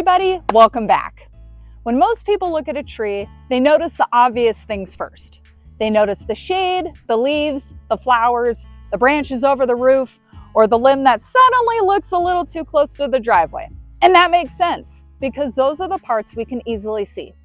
everybody, welcome back. When most people look at a tree, they notice the obvious things first. They notice the shade, the leaves, the flowers, the branches over the roof, or the limb that suddenly looks a little too close to the driveway. And that makes sense, because those are the parts we can easily see.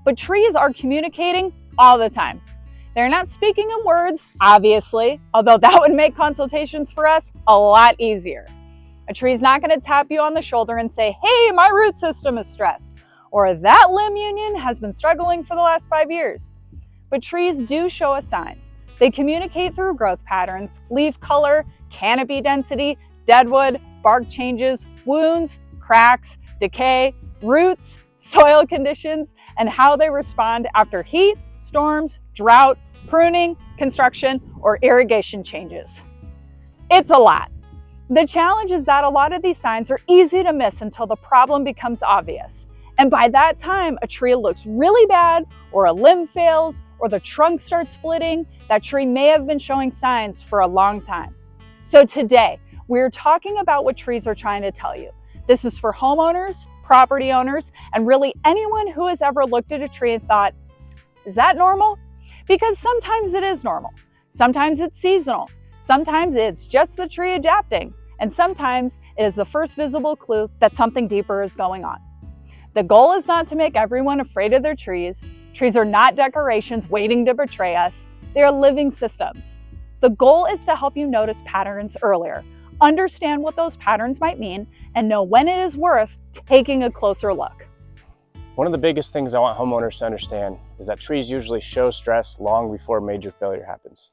But trees are communicating all the time. They're not speaking in words, obviously, although that would make consultations for us a lot easier. A tree's not going to tap you on the shoulder and say, hey, my root system is stressed, or that limb union has been struggling for the last 5 years. But trees do show us signs. They communicate through growth patterns, leaf color, canopy density, deadwood, bark changes, wounds, cracks, decay, roots, soil conditions, and how they respond after heat, storms, drought, pruning, construction, or irrigation changes. It's a lot. The challenge is that a lot of these signs are easy to miss until the problem becomes obvious. And by that time, a tree looks really bad, or a limb fails, or the trunk starts splitting. That tree may have been showing signs for a long time. So today, we're talking about what trees are trying to tell you. This is for homeowners, property owners, and really anyone who has ever looked at a tree and thought, is that normal? Because sometimes it is normal. Sometimes it's seasonal. Sometimes it's just the tree adapting. And sometimes it is the first visible clue that something deeper is going on. The goal is not to make everyone afraid of their trees. Trees are not decorations waiting to betray us. They are living systems. The goal is to help you notice patterns earlier, understand what those patterns might mean, and know when it is worth taking a closer look. One of the biggest things I want homeowners to understand is that trees usually show stress long before major failure happens.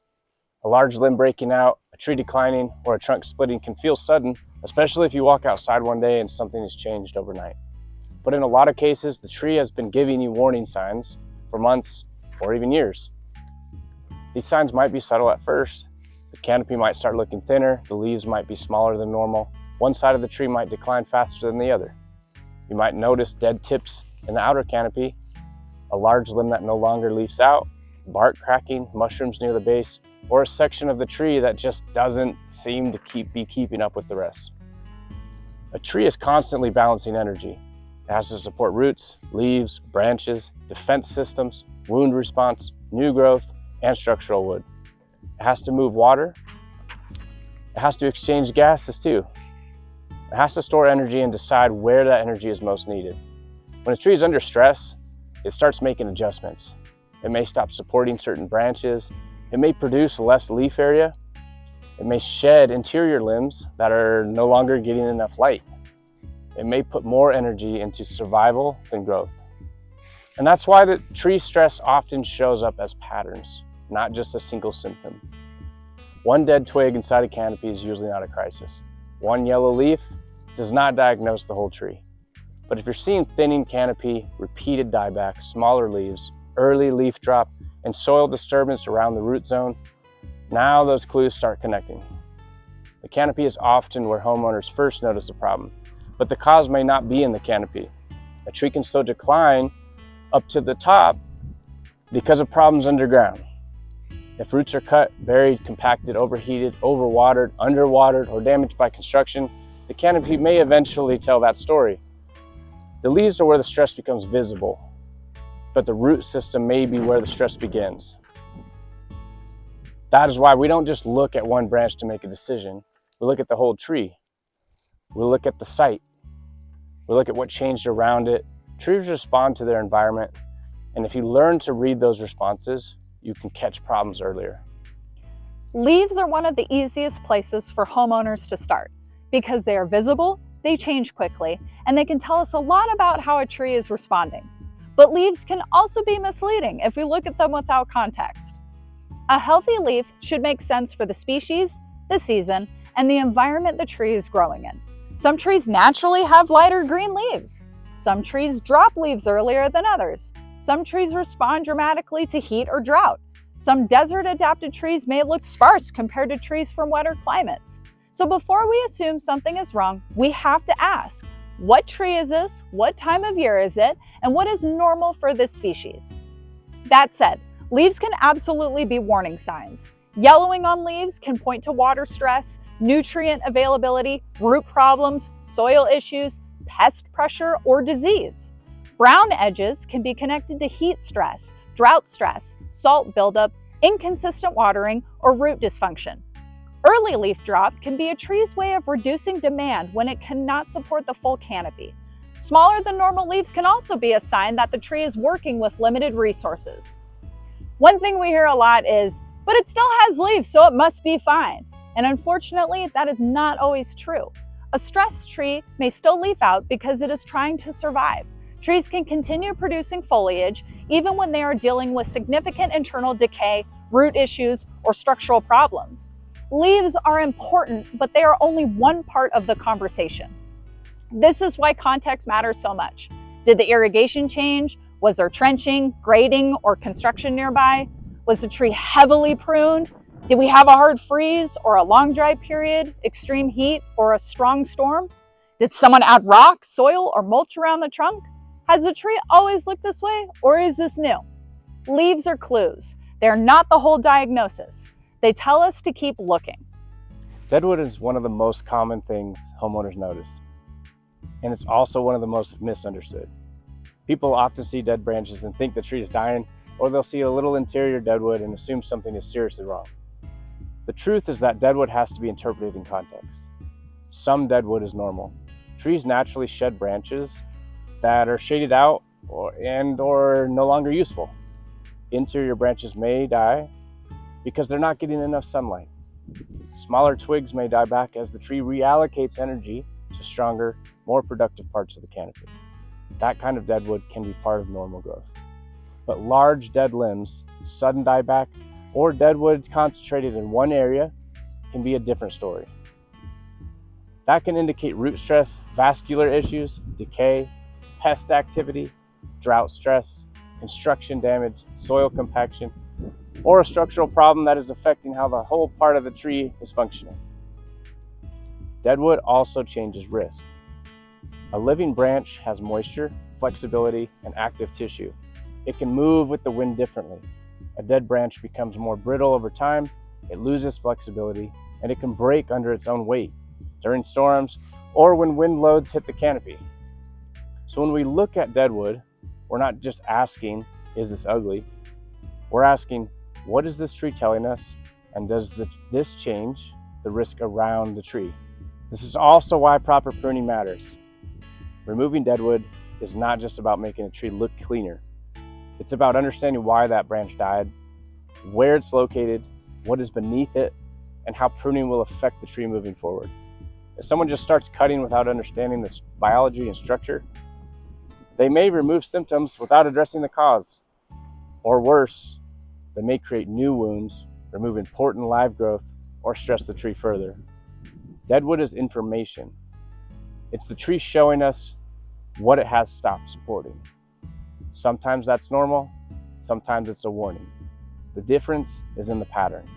A large limb breaking out, a tree declining, or a trunk splitting can feel sudden, especially if you walk outside one day and something has changed overnight. But in a lot of cases, the tree has been giving you warning signs for months or even years. These signs might be subtle at first. The canopy might start looking thinner, the leaves might be smaller than normal, one side of the tree might decline faster than the other. You might notice dead tips in the outer canopy, a large limb that no longer leaves out, bark cracking, mushrooms near the base, or a section of the tree that just doesn't seem to be keeping up with the rest. A tree is constantly balancing energy. It has to support roots, leaves, branches, defense systems, wound response, new growth, and structural wood. It has to move water. It has to exchange gases too. It has to store energy and decide where that energy is most needed. When a tree is under stress, it starts making adjustments. It may stop supporting certain branches. It may produce less leaf area. It may shed interior limbs that are no longer getting enough light. It may put more energy into survival than growth. And that's why the tree stress often shows up as patterns, not just a single symptom. One dead twig inside a canopy is usually not a crisis. One yellow leaf does not diagnose the whole tree. But if you're seeing thinning canopy, repeated dieback, smaller leaves, early leaf drop, and soil disturbance around the root zone, now those clues start connecting. The canopy is often where homeowners first notice a problem, but the cause may not be in the canopy. A tree can still decline up to the top because of problems underground. If roots are cut, buried, compacted, overheated, overwatered, underwatered, or damaged by construction, the canopy may eventually tell that story. The leaves are where the stress becomes visible, but the root system may be where the stress begins. That is why we don't just look at one branch to make a decision. We look at the whole tree. We look at the site. We look at what changed around it. Trees respond to their environment, and if you learn to read those responses, you can catch problems earlier. Leaves are one of the easiest places for homeowners to start because they are visible, they change quickly, and they can tell us a lot about how a tree is responding. But leaves can also be misleading if we look at them without context. A healthy leaf should make sense for the species, the season, and the environment the tree is growing in. Some trees naturally have lighter green leaves. Some trees drop leaves earlier than others. Some trees respond dramatically to heat or drought. Some desert-adapted trees may look sparse compared to trees from wetter climates. So before we assume something is wrong, we have to ask, what tree is this? What time of year is it? And what is normal for this species? That said, leaves can absolutely be warning signs. Yellowing on leaves can point to water stress, nutrient availability, root problems, soil issues, pest pressure or disease. Brown edges can be connected to heat stress, drought stress, salt buildup, inconsistent watering, or root dysfunction. Early leaf drop can be a tree's way of reducing demand when it cannot support the full canopy. Smaller than normal leaves can also be a sign that the tree is working with limited resources. One thing we hear a lot is, but it still has leaves, so it must be fine. And unfortunately, that is not always true. A stressed tree may still leaf out because it is trying to survive. Trees can continue producing foliage even when they are dealing with significant internal decay, root issues, or structural problems. Leaves are important, but they are only one part of the conversation. This is why context matters so much. Did the irrigation change? Was there trenching, grading, or construction nearby? Was the tree heavily pruned? Did we have a hard freeze or a long dry period, extreme heat, or a strong storm? Did someone add rock, soil, or mulch around the trunk? Has the tree always looked this way, or is this new? Leaves are clues. They're not the whole diagnosis. They tell us to keep looking. Deadwood is one of the most common things homeowners notice, and it's also one of the most misunderstood. People often see dead branches and think the tree is dying, or they'll see a little interior deadwood and assume something is seriously wrong. The truth is that deadwood has to be interpreted in context. Some deadwood is normal. Trees naturally shed branches that are shaded out or no longer useful. Interior branches may die because they're not getting enough sunlight. Smaller twigs may die back as the tree reallocates energy to stronger, more productive parts of the canopy. That kind of deadwood can be part of normal growth. But large dead limbs, sudden dieback, or deadwood concentrated in one area can be a different story. That can indicate root stress, vascular issues, decay, pest activity, drought stress, construction damage, soil compaction, or a structural problem that is affecting how the whole part of the tree is functioning. Deadwood also changes risk. A living branch has moisture, flexibility, and active tissue. It can move with the wind differently. A dead branch becomes more brittle over time, it loses flexibility, and it can break under its own weight during storms or when wind loads hit the canopy. So when we look at deadwood, we're not just asking, is this ugly? We're asking, what is this tree telling us? And does this change the risk around the tree? This is also why proper pruning matters. Removing deadwood is not just about making a tree look cleaner. It's about understanding why that branch died, where it's located, what is beneath it, and how pruning will affect the tree moving forward. If someone just starts cutting without understanding the biology and structure, they may remove symptoms without addressing the cause. Or worse, they may create new wounds, remove important live growth, or stress the tree further. Deadwood is information. It's the tree showing us what it has stopped supporting. Sometimes that's normal, sometimes it's a warning. The difference is in the pattern.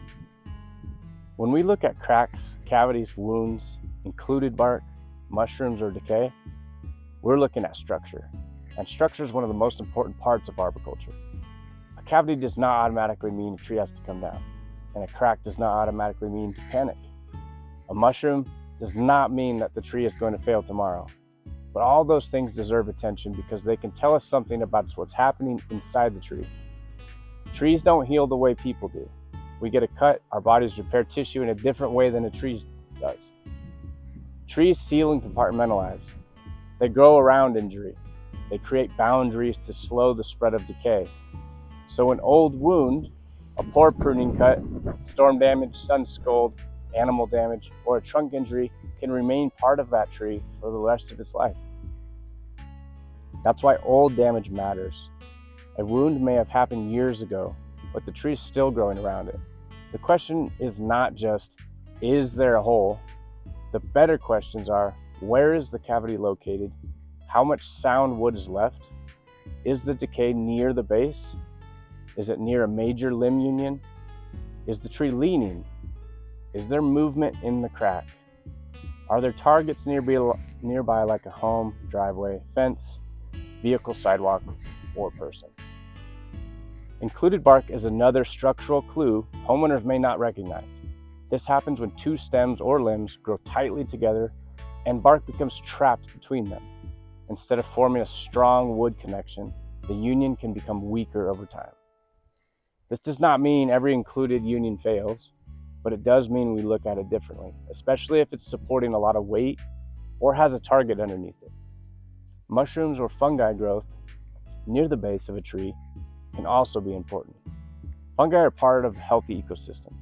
When we look at cracks, cavities, wounds, included bark, mushrooms, or decay, we're looking at structure. And structure is one of the most important parts of arboriculture. A cavity does not automatically mean a tree has to come down, and a crack does not automatically mean to panic. A mushroom does not mean that the tree is going to fail tomorrow. But all those things deserve attention because they can tell us something about what's happening inside the tree. Trees don't heal the way people do. We get a cut, our bodies repair tissue in a different way than a tree does. Trees seal and compartmentalize. They grow around injury. They create boundaries to slow the spread of decay. So an old wound, a poor pruning cut, storm damage, sun scald, animal damage, or a trunk injury can remain part of that tree for the rest of its life. That's why old damage matters. A wound may have happened years ago, but the tree is still growing around it. The question is not just, is there a hole? The better questions are, where is the cavity located? How much sound wood is left? Is the decay near the base? Is it near a major limb union? Is the tree leaning? Is there movement in the crack? Are there targets nearby like a home, driveway, fence, vehicle, sidewalk, or person? Included bark is another structural clue homeowners may not recognize. This happens when two stems or limbs grow tightly together and bark becomes trapped between them. Instead of forming a strong wood connection, the union can become weaker over time. This does not mean every included union fails, but it does mean we look at it differently, especially if it's supporting a lot of weight or has a target underneath it. Mushrooms or fungi growth near the base of a tree can also be important. Fungi are part of a healthy ecosystem,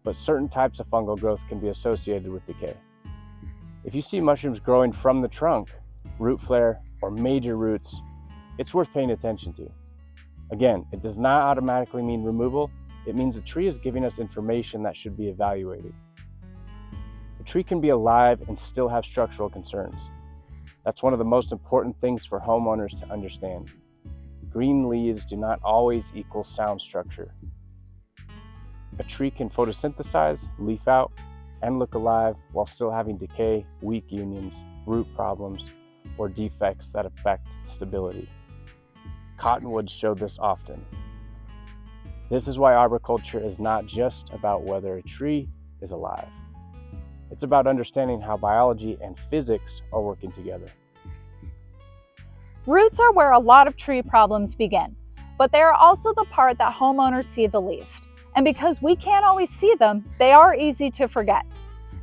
but certain types of fungal growth can be associated with decay. If you see mushrooms growing from the trunk, root flare, or major roots, it's worth paying attention to. Again, it does not automatically mean removal. It means the tree is giving us information that should be evaluated. A tree can be alive and still have structural concerns. That's one of the most important things for homeowners to understand. Green leaves do not always equal sound structure. A tree can photosynthesize, leaf out, and look alive while still having decay, weak unions, root problems, or defects that affect stability. Cottonwoods show this often. This is why arboriculture is not just about whether a tree is alive. It's about understanding how biology and physics are working together. Roots are where a lot of tree problems begin, but they are also the part that homeowners see the least. And because we can't always see them, they are easy to forget.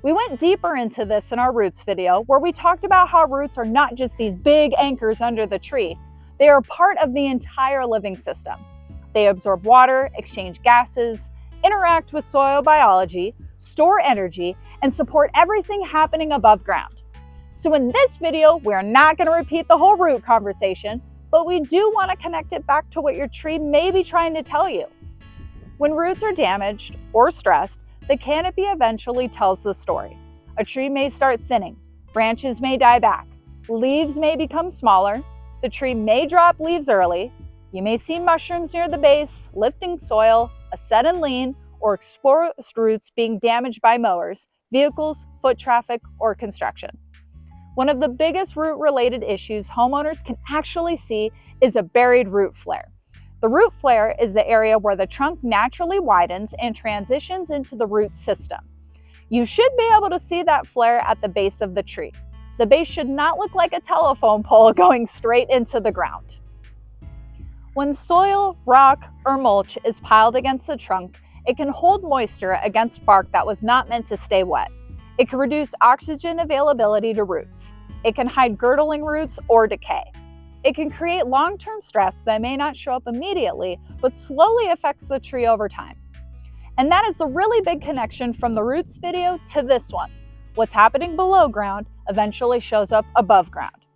We went deeper into this in our roots video, where we talked about how roots are not just these big anchors under the tree. They are part of the entire living system. They absorb water, exchange gases, interact with soil biology, store energy, and support everything happening above ground. So in this video, we're not going to repeat the whole root conversation, but we do want to connect it back to what your tree may be trying to tell you. When roots are damaged or stressed, the canopy eventually tells the story. A tree may start thinning, branches may die back, leaves may become smaller, the tree may drop leaves early, you may see mushrooms near the base, lifting soil, a sudden lean, or exposed roots being damaged by mowers, vehicles, foot traffic, or construction. One of the biggest root-related issues homeowners can actually see is a buried root flare. The root flare is the area where the trunk naturally widens and transitions into the root system. You should be able to see that flare at the base of the tree. The base should not look like a telephone pole going straight into the ground. When soil, rock, or mulch is piled against the trunk, it can hold moisture against bark that was not meant to stay wet. It can reduce oxygen availability to roots. It can hide girdling roots or decay. It can create long-term stress that may not show up immediately, but slowly affects the tree over time. And that is the really big connection from the roots video to this one. What's happening below ground eventually shows up above ground.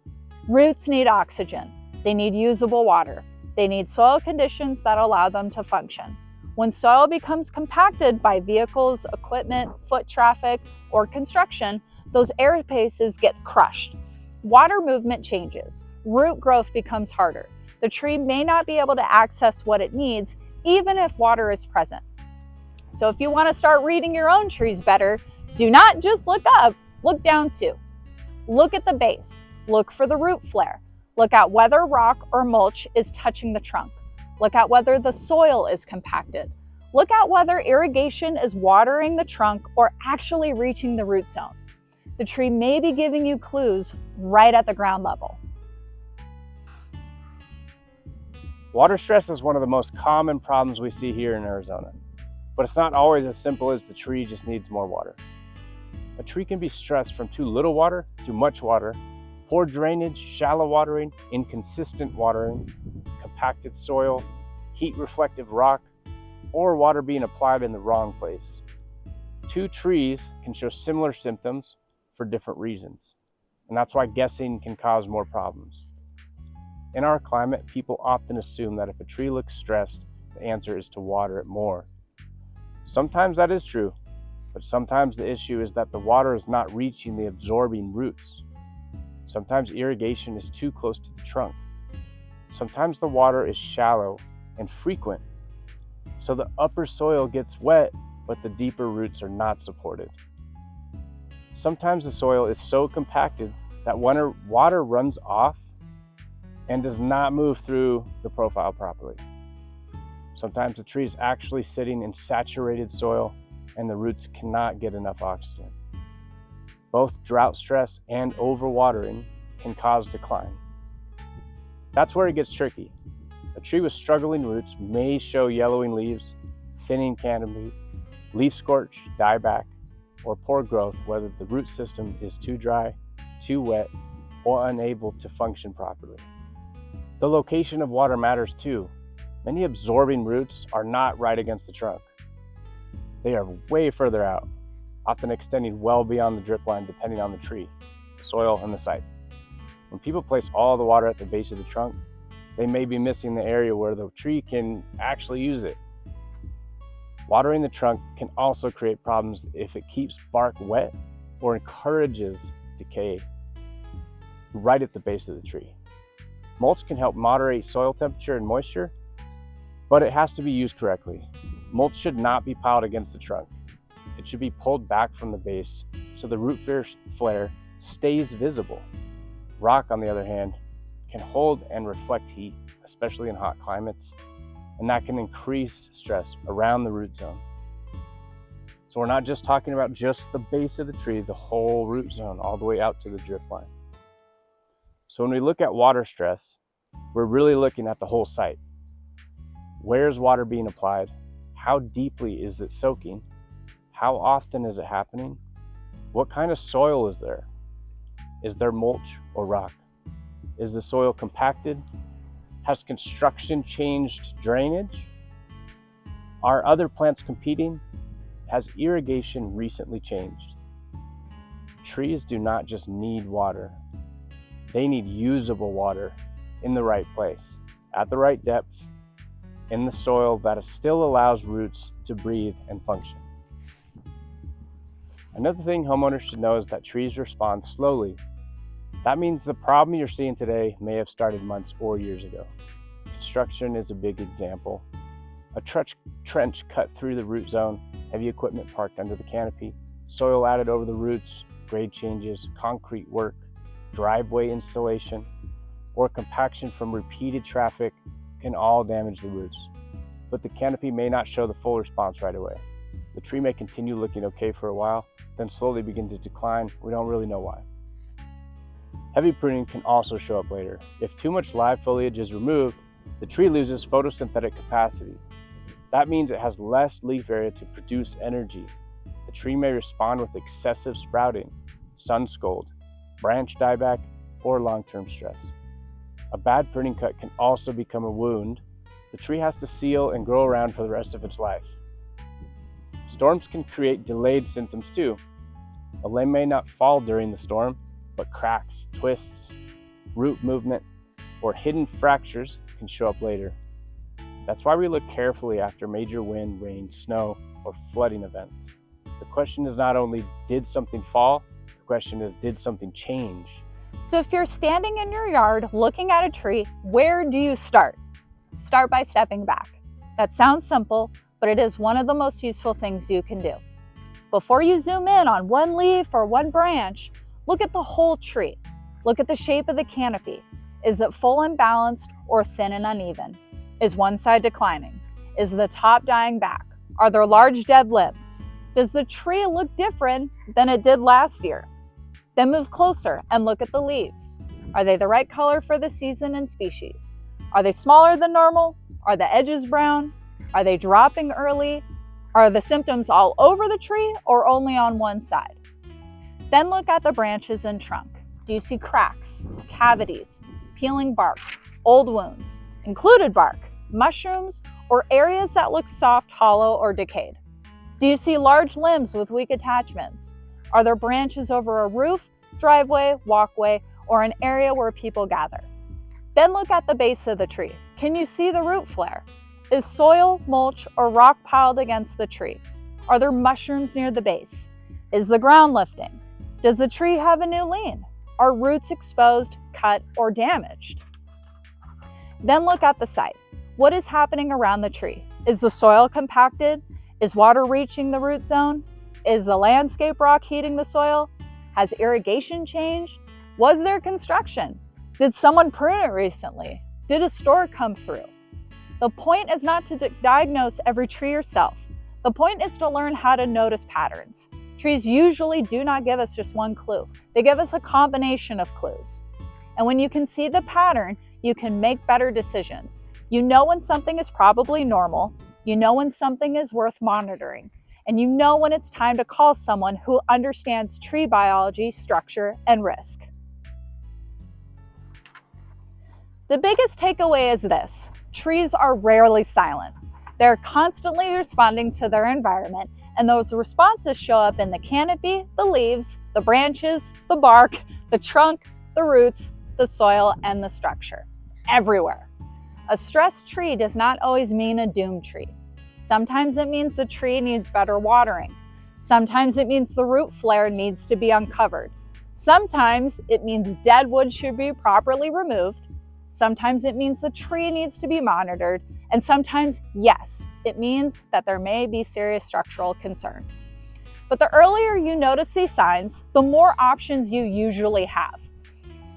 Roots need oxygen. They need usable water. They need soil conditions that allow them to function. When soil becomes compacted by vehicles, equipment, foot traffic, or construction, those air spaces get crushed. Water movement changes. Root growth becomes harder. The tree may not be able to access what it needs, even if water is present. So if you want to start reading your own trees better, do not just look up, look down too. Look at the base. Look for the root flare. Look at whether rock or mulch is touching the trunk. Look at whether the soil is compacted. Look at whether irrigation is watering the trunk or actually reaching the root zone. The tree may be giving you clues right at the ground level. Water stress is one of the most common problems we see here in Arizona, but it's not always as simple as the tree just needs more water. A tree can be stressed from too little water, too much water, poor drainage, shallow watering, inconsistent watering, compacted soil, heat-reflective rock, or water being applied in the wrong place. Two trees can show similar symptoms for different reasons, and that's why guessing can cause more problems. In our climate, people often assume that if a tree looks stressed, the answer is to water it more. Sometimes that is true, but sometimes the issue is that the water is not reaching the absorbing roots. Sometimes irrigation is too close to the trunk. Sometimes the water is shallow and frequent, so the upper soil gets wet, but the deeper roots are not supported. Sometimes the soil is so compacted that water runs off and does not move through the profile properly. Sometimes the tree is actually sitting in saturated soil and the roots cannot get enough oxygen. Both drought stress and overwatering can cause decline. That's where it gets tricky. A tree with struggling roots may show yellowing leaves, thinning canopy, leaf scorch, dieback, or poor growth, whether the root system is too dry, too wet, or unable to function properly. The location of water matters too. Many absorbing roots are not right against the trunk. They are way further out, often extending well beyond the drip line depending on the tree, the soil, and the site. When people place all the water at the base of the trunk, they may be missing the area where the tree can actually use it. Watering the trunk can also create problems if it keeps bark wet or encourages decay right at the base of the tree. Mulch can help moderate soil temperature and moisture, but it has to be used correctly. Mulch should not be piled against the trunk. It should be pulled back from the base so the root flare stays visible. Rock, on the other hand, can hold and reflect heat, especially in hot climates, and that can increase stress around the root zone. So we're not just talking about just the base of the tree, the whole root zone, all the way out to the drip line. So when we look at water stress, we're really looking at the whole site. Where is water being applied? How deeply is it soaking? How often is it happening? What kind of soil is there? Is there mulch or rock? Is the soil compacted? Has construction changed drainage? Are other plants competing? Has irrigation recently changed? Trees do not just need water. They need usable water in the right place, at the right depth, in the soil that still allows roots to breathe and function. Another thing homeowners should know is that trees respond slowly. That means the problem you're seeing today may have started months or years ago. Construction is a big example. A trench cut through the root zone, heavy equipment parked under the canopy, soil added over the roots, grade changes, concrete work, driveway installation, or compaction from repeated traffic can all damage the roots. But the canopy may not show the full response right away. The tree may continue looking okay for a while, then slowly begin to decline. We don't really know why. Heavy pruning can also show up later. If too much live foliage is removed, the tree loses photosynthetic capacity. That means it has less leaf area to produce energy. The tree may respond with excessive sprouting, sun scald, branch dieback, or long-term stress. A bad pruning cut can also become a wound. The tree has to seal and grow around for the rest of its life. Storms can create delayed symptoms too. A limb may not fall during the storm, but cracks, twists, root movement, or hidden fractures can show up later. That's why we look carefully after major wind, rain, snow, or flooding events. The question is not only, did something fall? The question is, did something change? So if you're standing in your yard looking at a tree, where do you start? Start by stepping back. That sounds simple, but it is one of the most useful things you can do. Before you zoom in on one leaf or one branch, look at the whole tree. Look at the shape of the canopy. Is it full and balanced or thin and uneven? Is one side declining? Is the top dying back? Are there large dead limbs? Does the tree look different than it did last year? Then move closer and look at the leaves. Are they the right color for the season and species? Are they smaller than normal? Are the edges brown? Are they dropping early? Are the symptoms all over the tree or only on one side? Then look at the branches and trunk. Do you see cracks, cavities, peeling bark, old wounds, included bark, mushrooms, or areas that look soft, hollow, or decayed? Do you see large limbs with weak attachments? Are there branches over a roof, driveway, walkway, or an area where people gather? Then look at the base of the tree. Can you see the root flare? Is soil, mulch, or rock piled against the tree? Are there mushrooms near the base? Is the ground lifting? Does the tree have a new lean? Are roots exposed, cut, or damaged? Then look at the site. What is happening around the tree? Is the soil compacted? Is water reaching the root zone? Is the landscape rock heating the soil? Has irrigation changed? Was there construction? Did someone prune it recently? Did a stork come through? The point is not to diagnose every tree yourself. The point is to learn how to notice patterns. Trees usually do not give us just one clue. They give us a combination of clues. And when you can see the pattern, you can make better decisions. You know when something is probably normal, you know when something is worth monitoring, and you know when it's time to call someone who understands tree biology, structure, and risk. The biggest takeaway is this: trees are rarely silent. They're constantly responding to their environment, and those responses show up in the canopy, the leaves, the branches, the bark, the trunk, the roots, the soil, and the structure. Everywhere. A stressed tree does not always mean a doomed tree. Sometimes it means the tree needs better watering. Sometimes it means the root flare needs to be uncovered. Sometimes it means dead wood should be properly removed. Sometimes it means the tree needs to be monitored. And sometimes, yes, it means that there may be serious structural concern. But the earlier you notice these signs, the more options you usually have.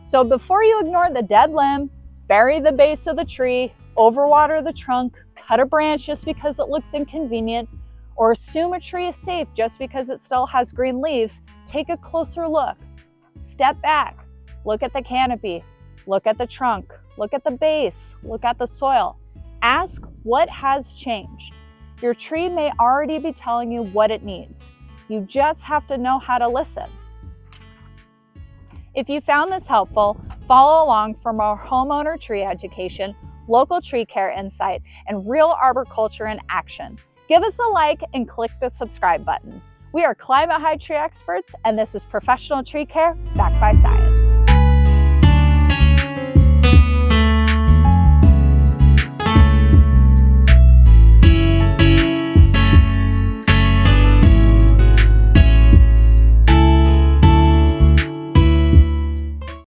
So before you ignore the dead limb, bury the base of the tree, overwater the trunk, cut a branch just because it looks inconvenient, or assume a tree is safe just because it still has green leaves, take a closer look. Step back, look at the canopy, look at the trunk, look at the base, look at the soil. Ask what has changed. Your tree may already be telling you what it needs. You just have to know how to listen. If you found this helpful, follow along for more homeowner tree education, local tree care insight, and real arboriculture in action. Give us a like and click the subscribe button. We are climate high tree experts, and this is professional tree care backed by science.